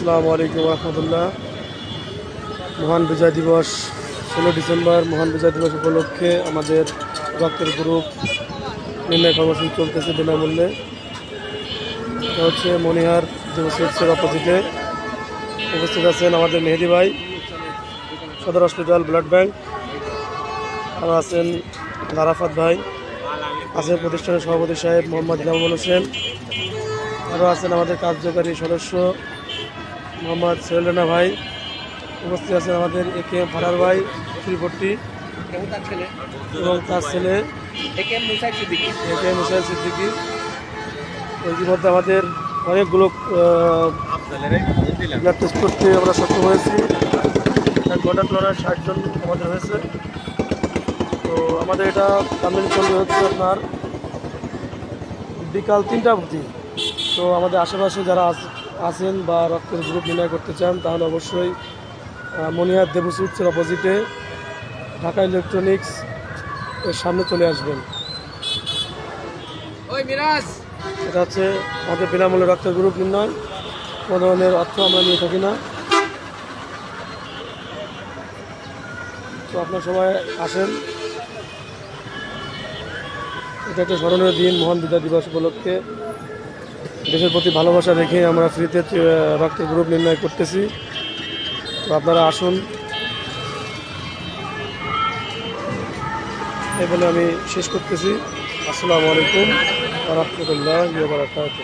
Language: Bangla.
আসসালামু আলাইকুম রহমতুল্লাহ। মহান বিজয় দিবস 16 ডিসেম্বর মহান বিজয় দিবস উপলক্ষে আমাদের রক্তের গ্রুপ নির্ণয় কর্মসূচি চলতেছে বিনামূল্যে। এটা হচ্ছে মনিহার যুবসের অপোজিটে উপস্থিত আছেন আমাদের মেহেদি ভাই, সদর হসপিটাল ব্লাড ব্যাংক। আরও আছেন আরাফাত ভাই, আছেন প্রতিষ্ঠানের সভাপতি সাহেব মোহাম্মদ ইনামুল হোসেন। আরও আছেন আমাদের কার্যকারী সদস্য মোহাম্মদ সোহেল ভাই। উপস্থিত আছেন আমাদের একে এম ফারার ভাই শ্রীপট্টি এবং তার ছেলে একে এম মুসাইল সিদ্দিকী। ইতিমধ্যে আমাদের অনেকগুলো ব্লাড টেস্ট করতে আমরা সক্ষম হয়েছি। গোটা তুলনায় 60 জন আমাদের হয়েছে। তো আমাদের এটা কামিল চলবে হচ্ছে আপনার বিকাল 3টা অবধি। তো আমাদের আশেপাশে যারা আছেন বা রক্তের গ্রুপ নির্ণয় করতে চান তাহলে অবশ্যই মনিহার দেবু সুইটসের অপোজিটে ঢাকা ইলেকট্রনিক্স এর সামনে চলে আসবেন। এটা হচ্ছে আমাদের বিনামূল্যে রক্তের গ্রুপ নির্ণয়। কোনো ধরনের অর্থ আমরা নিয়ে থাকি না। তো আপনার সবাই আসেন। এটা একটা স্মরণীয় দিন মহান বিজয় দিবস উপলক্ষে। দেশের প্রতি ভালোবাসা রেখে আমরা ফ্রিতে রক্তের গ্রুপ নির্ণয় করতেছি। তো আপনারা আসুন। এই বলে আমি শেষ করতেছি। আসসালামু আলাইকুম ওয়া রাহমাতুল্লাহি ওয়া বারাকাতুহু।